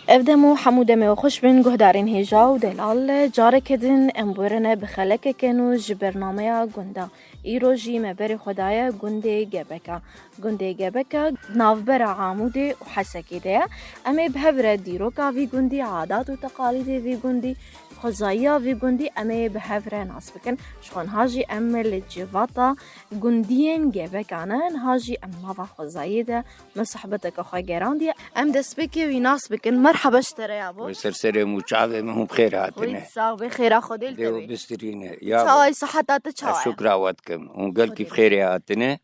افدمو حمودمي وخش بن جهدارين هيجا ودلال جاركدن امبورنا بخلك كانوا جبرناميا جندا ايروجي مبر خدايا جندي جبكا نافبر عامودي وحسكي ده امي بهبرة ديروكا في جندي عادات وتقاليد في جندي خزايا في جندي امي بهبرة ناس بكن شخون هاجي ام الجيفاتا جنديين جبكانا هاجي ام نافا خزايدا مصحبتك اخوي جراندي ام دسبكي ويناس بكن مرحبا اشتري يا ابو وسرسري مشاوي ما هم بخير هاتنا ويتساو بخير اخو ديو دلتبي بسترينا يا تشاوي صحتات تشاوي الشكر عوضكم ونقول كيف بخير هاتنا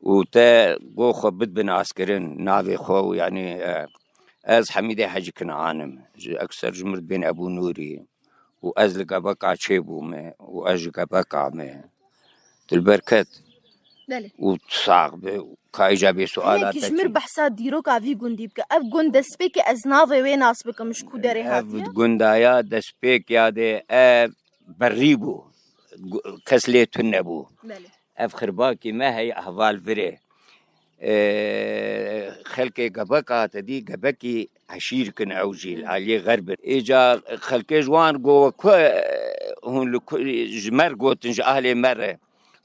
وتا جو خبط بن عسكرين نافي خو يعني از حميدة حاج كنعانم اكثر جمرت بين ابو نوري واز لقبقع شيبو ما واج قبقع ما البركات دلي وتصاغ كايجابي سؤالات كجمر بحسا ديروكا في جندي بك اف جند سبيكي ازنافي ويناس بك مش كودري هاتيا جندايا دسبيك يا دي بريبو كسلي تنبو دلي اف خرباكي ما هي احوال فري خلقي قبقة تدي قبكي عشير كن عوجيل علي غرب اجا خلقي جوان جو هون جمر قوتنج اهلي مره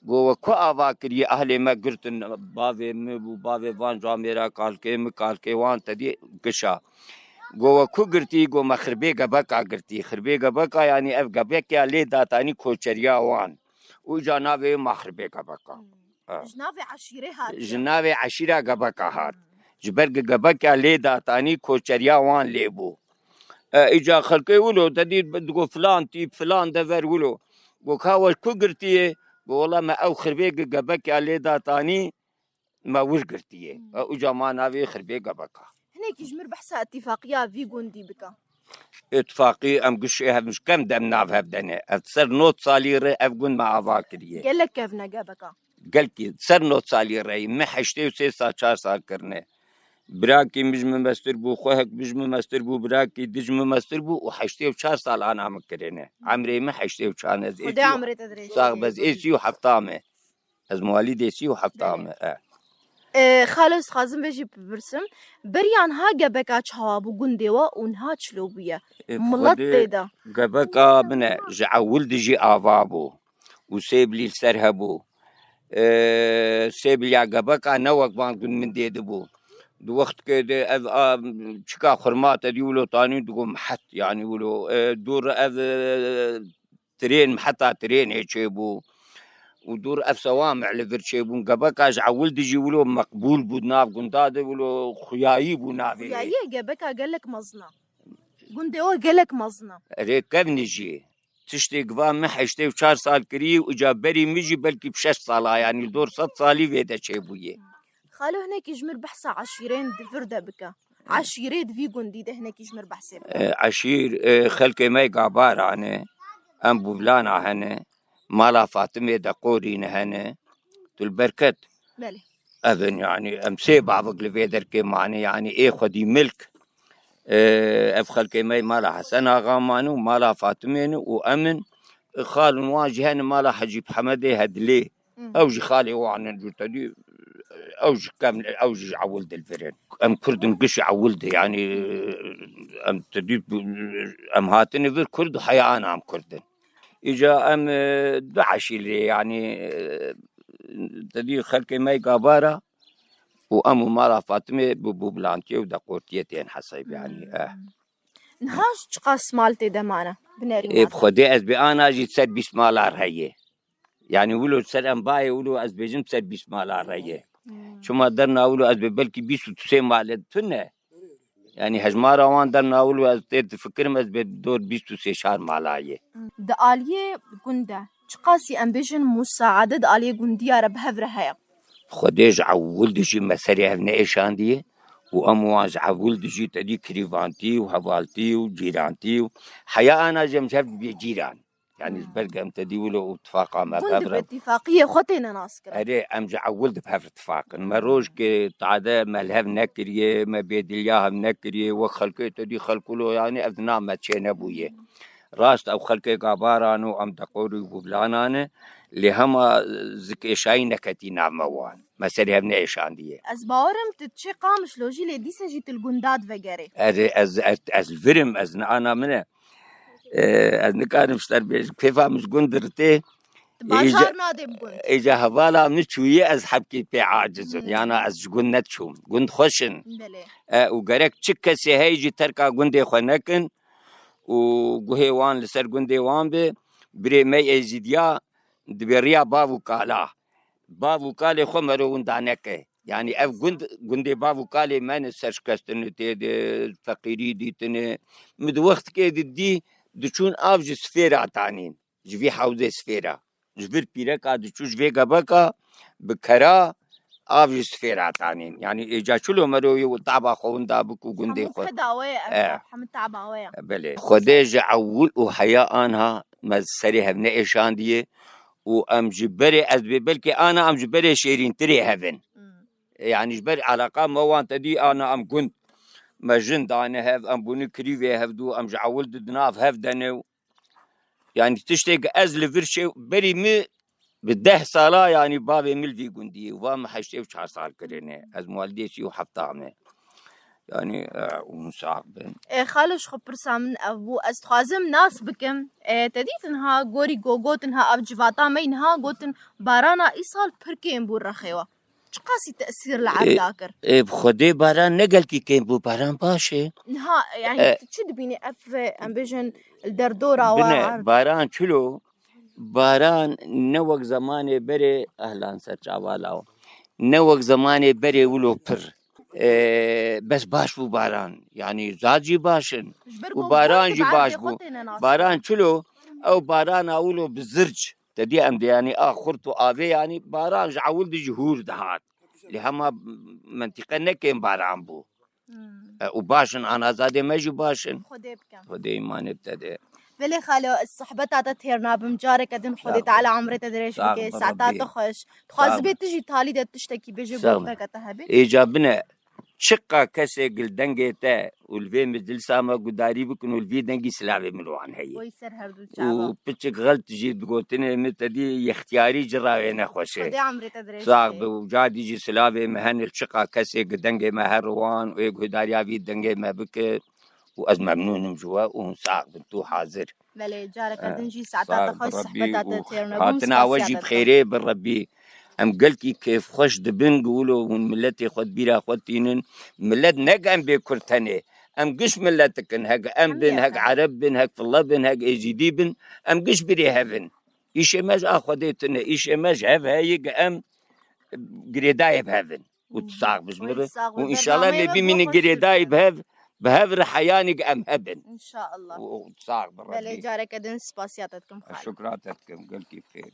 جو كو اواكري اهلي ما قرتن بافي مبو بافي وان جاميرا كالكي وان تدي قشا جو كو قرتي جو مخربي قبقة قرتي خربي قبقة يعني اف قبكي لي داتاني كوچريا وان وجا ناوي مخربي قبقة جنافي عشيري هاتيا جناوي عشيرة قبقة هات جبرق قبقة لي داتاني كوچريا وان ليبو اجا خلقي ولو تدي بدقو فلان تيب فلان دفر ولو جو كاوش كو قرتي والله ما او خربي قبقة لي داتاني ما وش قرتي اجا ما ناوي خربي قبقة هناك جمر بحسا اتفاقية في جندي بك اتفاقي ام قش مش كم دم ناف هبدنا اتصر نوت صالير افقن مع افاكريه قال لك كيف نقابك قلكي تصر نوت صالير ما حشتي وسي ساعة 4 سال كرنا براكي مجمع مستر بو خوهك مجمع مستر بو براكي دجمع مستر بو وحشتي و 4 سال انا عم كرنا عمري ما حشتي و 4 از خدي عمري تدريس صاغ بس ايسي وحطامه از مواليد ايسي وحطامه خالص خازم بيجي برسم بريان ها جبكا شهاب جندوا ونها شلوبية ملط ده قبكا من جعول دجي آبابو وسيب لي السرهبو سيب لي قبكا نوك بانكن من ديدبو دو وقت كده شكا خرمات ديولو تاني دو محط يعني ولو دور ترين محطة ترين هيشيبو ودور اف صوامع لفرشيبون قبكا جعول دجي ولو مقبول بودناف قنداد ولو خيايي بونافي يا جبكا قال لك مزنا جندوا قال لك مزنا ركب نجي تشتي قوام محشتي و 4 سال كري وجابري مجي بلكي ب6 سالا يعني دور 6 سالي فيدا شيبويه خالو هناك يجمر بحث عشيرين دفر دبكا عشيرين في جندي ده هناك يجمر بحث عشير خلقي ما يقابار عنه ام بوبلانا هنه مالا فاطمه دقورين هنه البركت بله اذن يعني امسي بعض لفيدر كي معني يعني ايه خدي ملك افخل كيمي مالا حسن غامانو مالا فاطمين وامن خال واجهن مالا حجيب حمدي هدلي اوجي خالي وانا جوتدي اوجي كامل اوجي عولد الفرن ام كرد مقش عولد يعني ام تدي ام هاتني في كرد حيانا ام كردن اجا ام دعشي لي يعني تدي خلقي ماي قاباره وامو مالا فاطمه ببو بلانكي ودقورتيتين حسب يعني نهاش تقاس مالتي دمانة بناري إيه بخدي از انا جيت سد بسم الله هي يعني ولو سد ام باي ولو از بيجم سد بسم الله هي شو ما درنا ولو از بلكي بيسو تسي مال تنه يعني هجمارا وان درنا ولو از تفكر مز بدور بيسو سي شهر مالايه داليه جندا تقاسي امبيجن مساعدة داليه جندية ربها هيا خديج عولد جي مسري هفنا ايشان دي وامواج عولد جي تدي كريفانتي وهفالتي وجيرانتي حياة انا جمشف بجيران يعني برقم تدي ولو اتفاقا ما كنت باتفاقية خطينا ناسكرا اري امجا عولد بهف اتفاق مروج كي تعدا ملهف نكريه ما بيد الياهم نكريه وخلقي تدي خلقلو يعني اذنا ما تشينا بويه راست أو خلقي قابارانو أم تقوري ببلانانه لهما زكيشاي نكتي نعموان مثلا هبنا إيشان ديه از باورم تتشي قامش لوجي لديسة جيت الجندات وغيره از الفيلم از أنا منه از نكارم شتر بيش كيفا مش قندرته باشار نادم قند إجا هبالا مشوية از حبكي بي عاجزن يعني از قند نتشوم قند خوشن وقرك تشكسي هيجي تركا قندي خونكن وقهي وان لسر قندي وان بي بري مي ازيديا دبريا بابو كالا بابو كالي خمرو وندانكه يعني اف قندي بابو كالي من سرشكستن تي فقيري دي تنه مد وقت كي دي دچون افج سفيرا تانين جوي حوزه سفيرا جبر بيركا دچوش فيغا بكا بكرا افج سفيرا تانين يعني اجا شلو مرو وطابا خوندا بكو قندي خو حمد تعباوية بله خديجه عول وحياء انها مزسري هبنا ايشان دي وام جبري از بلكي انا ام جبري شيرين تري هبن يعني جبري علاقه موان تدي انا ام كنت مجند انا هاف ام بوني كريفي هفدو ام جعول دناف هفدنو يعني تشتيق از لفرشي بري مي بالده صالا يعني بابي ملفي قندي وما حشتي وشحال صار كريني از والديتي وحفطامي يعني ومصعب خالش خبر سامن ابو استخازم ناس بكم تديت انها غوري غوغوت انها ابجفاتا مينها غوتن بارانا ايصال بركين بو رخيوا قاسي تاثير العلاكر بخدي باران نقل كي كان بو باران باشي نها يعني تشد بيني اف امبيجن الدردوره باران شلو باران نوق زماني بري اهلا سرچاوالاو نوق زماني بري ولو بر بس باش بو باران يعني زاجي باشن وباران جي باش بو باران شلو او باران اولو بزرج تدي ام يعني اخرتو افي يعني باران جعول دي جهور دهات لهما منطقه نكين باران بو وباشن انا زادي ماجي باشن خدي ما نبتدي بلي خالو الصحبات تتهرنا بمجارك ادن خدي تعالى عمري تدريش بكي ساعات تخش تخازبي تجي تالي تشتكي بيجي بوكا تهبي ايجابنا شقة كسي قل دنجيتا والفي مجل ساما قداري بكن والفي دنجي سلابي ملوان هي ويسر هردو الشعبا وبتشك غلط جي بقوتني متدي يختياري جراوين خوشي خدي عمري تدريش صاحب وجاد يجي سلابي مهن الشقة كسي قل دنجي مهروان ويقو داريا في دنجي ما بك وأز ممنون مجوا وصاحب انتو حاضر بلي جارك ادنجي ساعات تخش صحبات تتهرنا هاتنا وجي بخيري بالربي ام قلتي كيف خش دبن قولوا من ملتي خد بيرا خدتينن ملت نق ام بكرتني ام قش ملتكن هق ام بن هق عرب بن هق فالله بن هق ايزيدي بن ام قش بري هفن ايش ماج اخذتنا ايش ماج هف هيق ام قريداي بهفن وتصاغ بجمره وان شاء الله نبي من قريداي بهف رحيانك ام هبن ان شاء الله وتصاغ بالربي بلي جارك ادن سباسياتكم خير شكراتكم قلتي بخير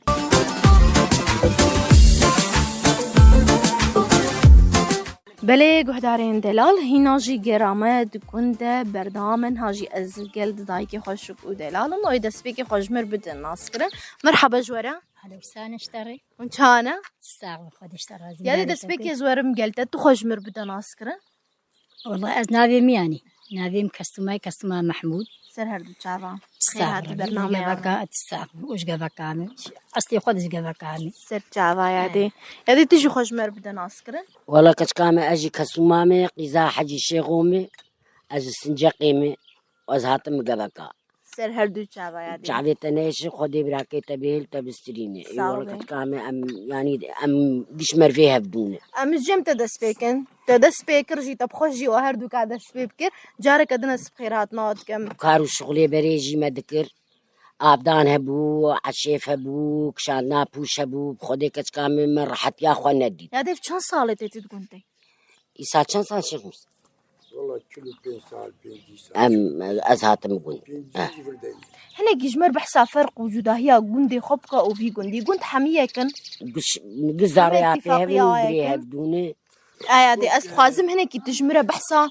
بله گهدارین دلال هیناجی گرامه دکنده بردامن هاجی از گلد دایکی خوشک و دلال نوی دسپیکی خوشمر بدن ناس کرن مرحبا جوره هلا وسهلا اشتري ونشانه الساعة خد اشتري يعني دسپیکی زورم گلته تو خوشمر بدن ناس کرن والله از نادم يعني نادم كستوما محمود سر هردو چاوا خير الساعة هاتي برنامج بكا الساعة وش جابا كامل أصلي خد إيش جابا كامل سر چاوا يادي تيجي خوشمر بدن ناس کرن والله كشكامة أجي كسومامي قيزا حجي شيخومي أجي سنجقيمي وأزهاتم جابكا سر هردو چاوا يادي شعبي تنايش خدي براكي تبيل تبستريني والله كشكامة أم يعني أم دشمر فيها بدونه امس جم تدسپیکن تدسپیکر جی تب خوش جی و هردو کا دسپیکر جارك ادن سبخيرات ناد كم كارو شغلي بريجي ما ذكر آبدان هبو عشيف هبو كشان نابوش هبو خدي كشكامة من راحت يا أخوان ندي يادي في چند ساله تيتي تكونتي إسا چند سال شيخمس والله كله 5 سال 5 سال أم أزهاتم قول هنا جمر بحسا فرق وجودها هي قندي خبقة وفي قندي قند حمية كن قزارياتي هبو بري هبدونه يادي أستخازم هنا كي تجمرة بحسا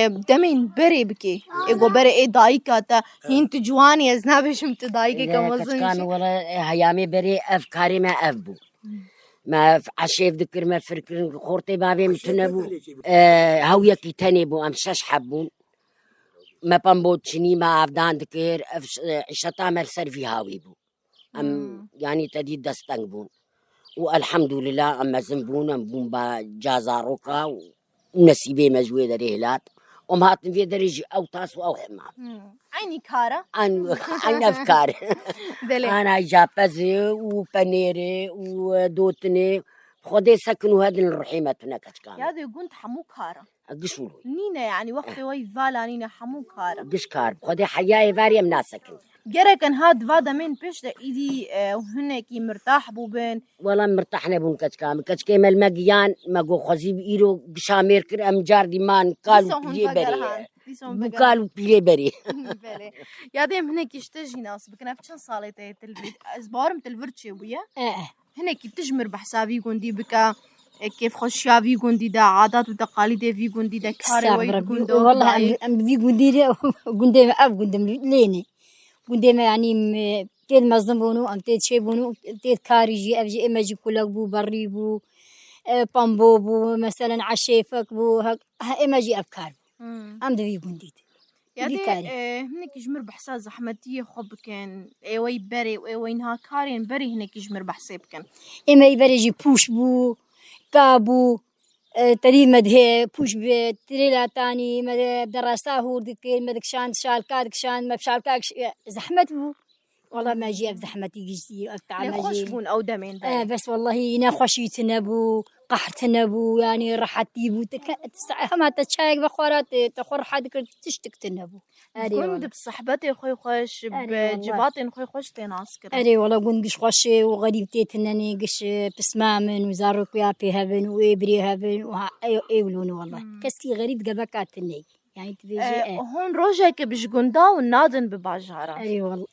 دمين بري بكي إيقو بري إيه دايكا تا هين تجواني أزنابش متدايكي كمزنشي كان ولا هيامي بري أفكاري ما أفبو ما عشيف ذكر ما فكر خورتي بابي متنبو هوية كي تنبو أمشاش حبون ما بامبوتشني ما أبدان دكير عشتا مرسر في هاوي بو يعني تديد دستنگ بون والحمد لله أما زنبون أم بون با جازاروكا ونسيبي مجوي دري هلات هاتن في دريجي أو تاس أو حمام عيني كارة عن أفكار بله أنا جابزي وبنيري ودوتني خدي سكنوا هذه الرحيمة هناك كامل يا ذي قنت حمو كارة قشولو نينا يعني وقت وي فالا نينا حمو كارة قش كار خدي حياي فاريا مناسكن جركن هاد فادا من بيش ده إيدي وهناكي مرتاح بو بين والله مرتاحنا بون كامل كامل مجيان مجو خزيب إيرو قشامير كر أمجار ديمان قالوا بلي بري قالوا بلي بري بله يادم هناك يشتجي ناس بكنا في چند ساله تلفيد ازبارم تلفرتشي ويا هناك تجمر بحسابي قندي بكا كيف خشيافي قندي دا عادات وتقاليد في قندي دا كاري وي قندو والله أم في قندي قندي ما أب قندم ليني قندي ما يعني تيد مزنبونو أم تيد شيبونو تيد كاريجي أفجي إماجي كلك بو بري بو بامبو بو مثلا عشيفك بو إماجي أفكار أم دفي قندي يادي هناك يجمر بحسا زحمتية خب كان ايوي بري وايوي نها كارين بري هناك يجمر بحساب كان إما يبرجي بوش بو كابو تري مده بوش بتريلا تاني مده دراسة هو دكين مدك شان شالكادك شان ما بشالكاك زحمة بو والله ما جي زحمتي جزي أقطع ما خوش جي بون أو دمين بري بس والله هنا خوشيتنا بو قحتنا بو يعني راحتي بو هما تشايك بخورات تخور حدك تشتكتنا بو كنت بصحبتي خوي خوش بجباتي خوي خوش تناس كده أري والله قن قش خوشي وغريب تيتنني قش بسمامن وزاروك يا بيهبن وإبري هبن وإيولون والله كسي غريب قبكاتني يعني تبيجي هون روجك بجقندا والنادن بباجارة أري والله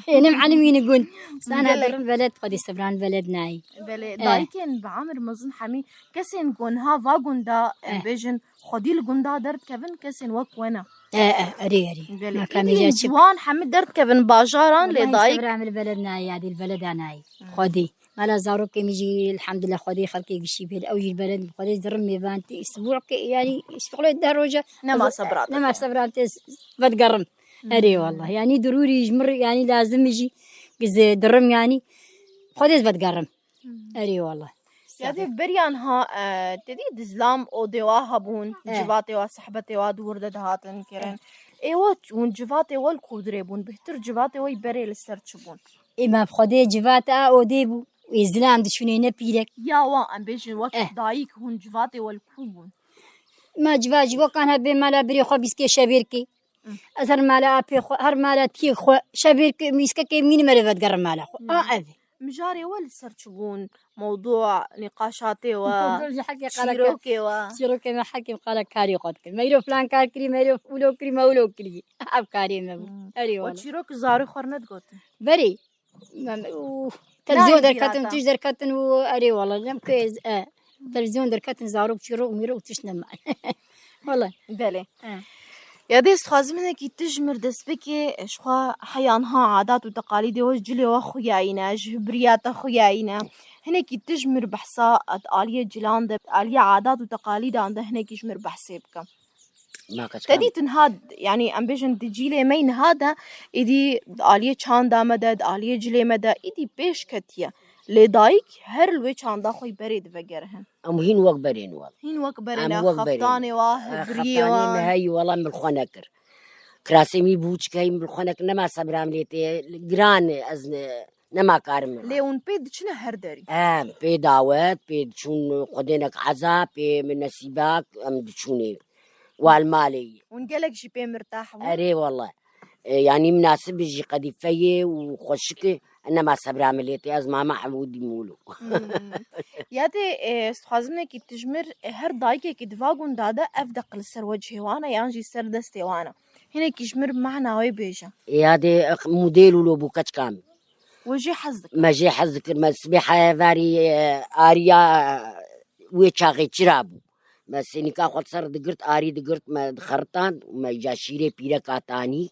أنا معلمين قن أنا درن بلد قد يسبران بلد ناي بله دايكن بعمر مزن حمي كسين قنها فاقندا بيجن خدي القندا درت كفن كسين وكونا أري ما كان يجي جوان حمد درت كفن باجاران لدايك سبران البلد ناي هذه البلد ناي خدي مالا زاروك يجي الحمد لله خدي خلقي قشي بيد أوجي البلد خدي درم ميبانتي أسبوع يعني يشتغلوا الدروجة نما صبرات نما صبرات بتقرم أري والله يعني ضروري يجمر يعني لازم يجي قز درم يعني خدي بتقرم أري والله يادي بريانها تدي زلام أو دواها بون جباتي وصحبتي ودور دهاتن كرن ايوه ون جباتي والقدرة بون بهتر جباتي وي بري لسرچ بون إما بخدي جباتا أو ديبو وإزلام دشوني نبيلك يا وان بيجن وقت دايك هون جباتي والكوبون ما جواجي وكان هبي مالا بري خو بيسكي شبيركي أثر مالا أبي خو هر مالا تي خو شبيركي ميسكي مين مرفت قرر مالا خو أبي مجاري والسرچ بون موضوع نقاشاتي شيروكي ما حكي قال كاري قدك ما يرو فلان كار كري ما يرو ولو كري ما ولو كري أب كاري ما أري والله وشيروك زاري خرنت قلت بري تلفزيون دركاتن تيج دركاتن وأري والله لم كيز تلفزيون دركاتن زارو بشيرو ميرو تشنم والله بله يا ديس خازمنا كي تجمر دسبكي شخوا حيانها عادات وتقاليد وجلي وخياينا جبريات خياينا هنا كي تجمر بحصا آلية جلان آلية عادات وتقاليد عنده هنا كي يجمر بحسابك تدي تنهاد يعني ام بيجن تجيلي مين هذا إدي آلية چاندا مدد آلية جلي مدد إدي بيش كتيا لدايك هر الوي چاندا خوي بريد وجرهن أم هين وق برين والله هين وق برين خفتاني وهبري هاي والله من الخنكر كراسمي بوش كاي من الخنك نما صبرام ليتي جران أزن نما كارم ليون بيد شنو هردري بي دعوات بي شون قدينك عذاب بي من نسيبك أم شوني والمالي ونقلك شي بي مرتاح أري والله يعني مناسب يجي قديفية وخشك أنا ما صبر عمليتي از ماما حمود يمولو ياتي خازمنا كي تجمر هر دايكي كي دفاقون دادا أفدق لسر وجهي وانا يانجي سر دستي وانا هنا كي جمر معنا وي بيجا هذا موديل لو بوكاتش كامل وجي حظك ما جي حظك ما سبيحة فاري آريا ويشاغي تشرابو بس إني كاخد صار دقرت آري دقرت ما خرطان وما جا شيري بيرا كاتاني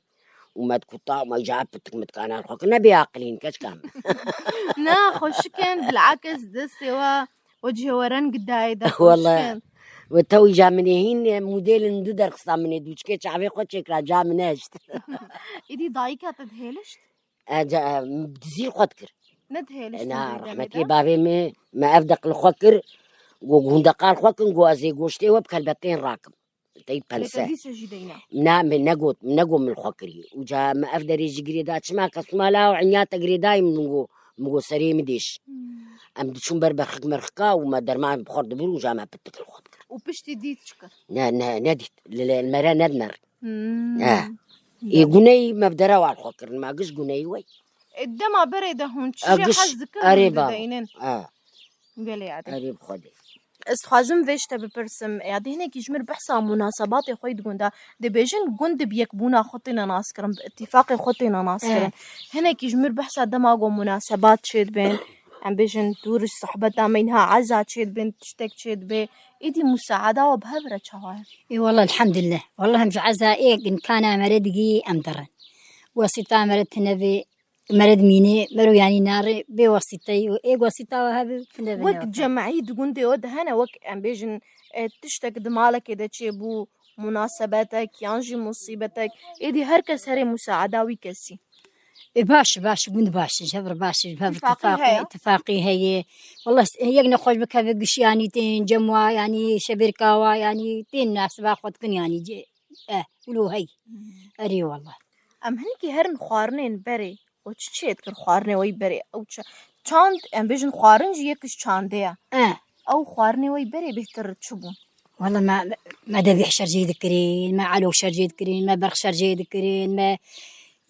وما تكوتا وما جابتك متكانا الخوك نبي عاقلين كاش كامل نا خوش كان بالعكس دستي وجهي ورن قداي ده والله وتوي جا من هين موديل ندو درخصا من دوشكي شعبي خو شكرا جا من هشت إيدي دايكا تدهيلشت اجا بتزيل خدكر ندهيلشت انا رحمتي بابي ما افدق الخكر وغندقال خكن غوازي غوشتي وبكلبتين راكب تي بنسا لكدي سجدينا من نقو من الخكري وجا ما افدر يجي قريدات شما كسمالا وعنياتا قريداي مغو سري مديش ام دشون بربخ مرخكا وما درمان بخرد بلو وجا ما بتك الخكر وبشتي دي تشكر نديت المرا ندمر قني ما بدرا على الخكر ما قش قني وي الدما بريدة هون شي أقش حزك قريبا بلي عادي قريب خدي استخازم ویشته بپرسم یادی هنه کی جمر بحثا مناسبات خوی دگوندا دبیجن گوند بیک بونا خطینا ناس کرن اتفاق خطینا ناس کرن هنه کی جمر بحثا دماغو مناسبات شد بین ام بيجن دور الصحبة منها عزا شد بين تشتك شد بي إيدي مساعدة وبهبرة شواهر اي والله الحمد لله والله مش عزا إن كان مردقي أم درن وسيطة مرد تنبي مرد ميني مرو يعني نار بوسيطي وسيطة وهذا تنبي وك جمعي دقوندي ود هنا وك ام بيجن تشتك دمالك كده تشيبو مناسباتك يانجي مصيبتك إيدي هركس هري مساعدة ويكسي باش قند باش جبر باش اتفاقي اتفاقي هي والله يقنا خوش بك هذا قش يعني تين جموا يعني شبركاوا يعني تين ناس باخذ كن يعني جي ولو هي اري والله ام هنكي هرن خوارنين بري وتشيت كر خوارني وي بري او چاند ام بيجن خوارن يكش چانديا او خوارني وي بري بهتر تشبون والله ما ذبيح شرجي ذكرين ما علو شرجي ذكرين ما برخ شرجي ذكرين ما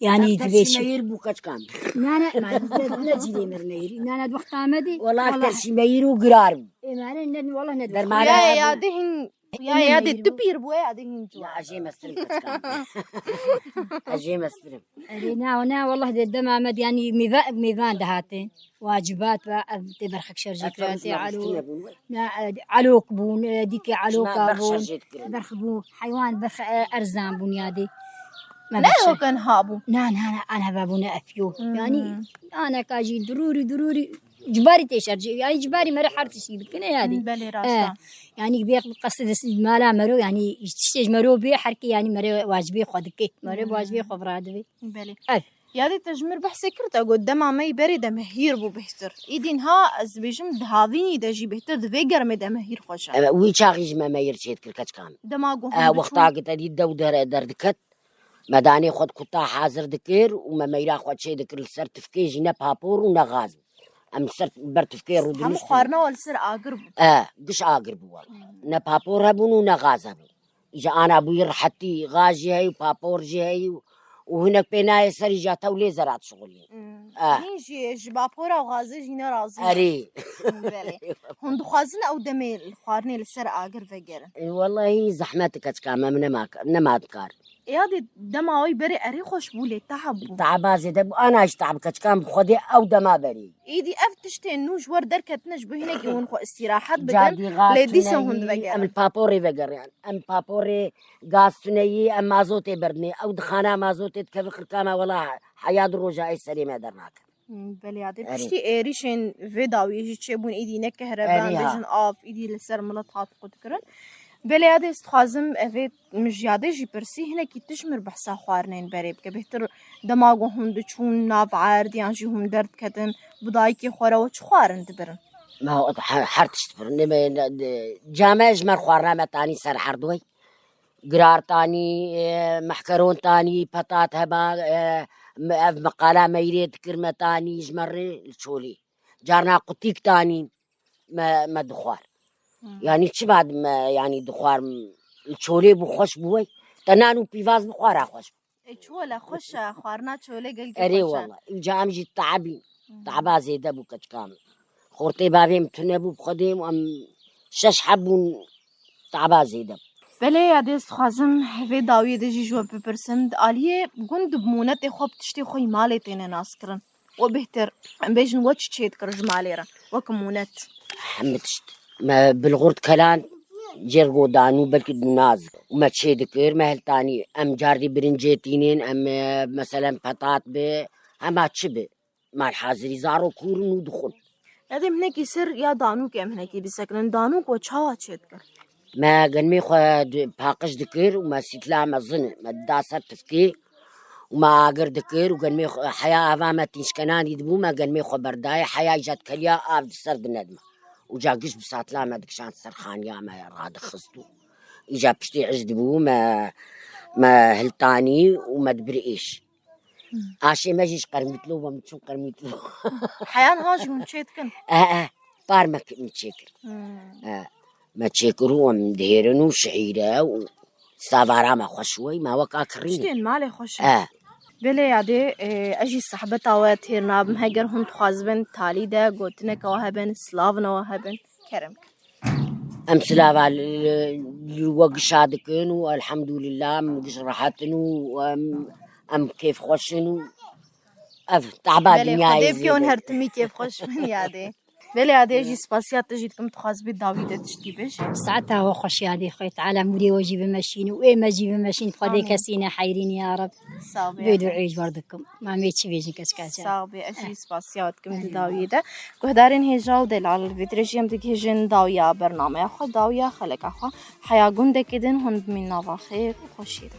يعني تبيش مير بوكاش كام نانا ما نجي مرنير نانا دوخت عمدي والله أكثر شي مير وقرار إيه ما والله ندوخ يا دهن يا دي تبير بويا دهن لا أجي مسترم كام أجي مسترم نا والله الدم عمد يعني ميزان دهاتين واجبات تبرخك شرجي كراتي علوك بون ديك علوك بون برخ بون حيوان برخ أرزان بون يادي لا هو كان هابو أنا بابونا أفيو يعني أنا كاجي ضروري جباري تشرجي يعني جباري مرة حرتشي بكنا هذه بلي راسا يعني بيق قصد مالا مرو يعني تشتج مرو بي حركي يعني مرو واجبي خدك مرو واجبي خبرات بلي يادي تجمر بحثي كرتا قدام ما يبري دمهير بو بهتر إيدين ها أزبيجم دهاذيني دجي بهتر دفيقر مدمهير خوشا ويشاغي جما ما يرشيت كركاش كام دماغو وقتا قد أدي دو دردكت مداني خود كتا حاضر دكير وما ميرا خود شي دكير السرتفكي جينا بابور ونغاز ام سرت برتفكي رودني هم خارنا والسر اقرب قش اقرب والله نا بابور هبون ونغاز هبون اجا انا ابوي رحتي غاجي هي وبابور جي هي وهناك بيناي سري جا تولي زرعت شغلي جي بابورا وغازي جينا رازي اري هندو خازن او دمي الخارني للسر اقرب فقر والله زحمتك كما من ما تكار يادي دماوي بري أري خوش بولي تعب زيد أنا إيش تعب كم بخدي أو دما بري إيدي أفتشتين نوج ور دركت نجبه هنا جون خو استراحات بدن لدي سهند بجر أم البابوري بجر يعني أم بابوري غاز ثنائي أم مازوتي بردني أو دخانة مازوتي تكفي كما ولا حياة الرجاء السليمة درناك بلي عادي بشتي إيريشين فيداو يجي تشبون إيدي نكهربان بيجن آف إيدي لسر ملطات قد كرن بله عادي استخازم أفيد مش عادي جي برسي هنا كي تشمر بحسا خوارنين بريب كبهتر دماغو هم دچون ناف عارد يعني جي هم درد كتن بدايكي خورا وش خوارن دبرن ما هو حرتش تبرن جامج مر خوارنا تاني سر حردوي قرار تاني محكرون تاني بطات هبا مقالة ميريد كرمة تاني جمر الشولي جارنا قطيك تاني ما دخوار يعني شو بعد ما يعني دخوار الشولي بخش بوي تنانو بيفاز بخوارا خوش شولا خوش خوارنا شولي قلت اري والله جام جي تعبي تعبا زي دبو كام خورتي بابي متنبو بخديم ام شش حبون تعبا زي دب بله عادي استخازم في داوية دجي جوا ببرسند آلية قند بمونت خوب تشتي خوي مالي تين ناس كرن وبهتر بيجن واتش تشيت كرج ماليرا وكمونت حمدشت ما بالغرد كلان جرغو دانو بلكي دناز وما تشي دكير ما هلتاني ام جاردي برنجيتينين ام مثلا بطاط بي اما تشبه مع الحاضري زارو كورن ودخل هذا هناك يصير يا دانوك ام هناك بسكن دانوك وتشاوا تشيت كر ما قنمي خد باقش دكر وما سيتلا ما ظن ما داسر تفكي وما قر دكر وقنمي حياة أفا تنشكنان يدبو ما قنمي خو برداي حياة جات كليا آف سر بندمة وجاقش بساتلا ما دكشان سرخان يا ما راد خصتو إجا بشتي عجدبو ما هلتاني وما دبرئيش عاشي ما جيش قرمتلو ومتشو قرمتلو حيان هاج من شيتكن بار ما متشكر ما تشكروا ومدهرنو شعيرة وسافارا ما خوشوي ما وكا كريني شتين مالي خوش بله يادي اجي صحبتا واتيرنا بمهجر هون تخازبن تالي دا قوتنا كواهبن سلافنا وهبن كرمك أمثلة الوقشادكن والحمد لله مقش راحتنو أم كيف خوشنو تعبان بله دنيا خديب كيون هرتمي كيف خوش من يادي بله يادي اجي سباسيات تجيتكم تخازبي داويدة تشتي بش ساعتها هو خوش يادي خويت على مودي وجيب ماشين وإيه ما جيب ماشين خدي كسينا حيرين يا رب صابي بيدو عيش بردكم ما ميتش بيجن كسكاجا صابي اجي سباسياتكم داويدة كهدارين هيجاو دلال الفيدريجيم دكيجن داويا برنامج اخو داويا خلق اخو حيا قنده كدن هون بمنا خير وخوشيدا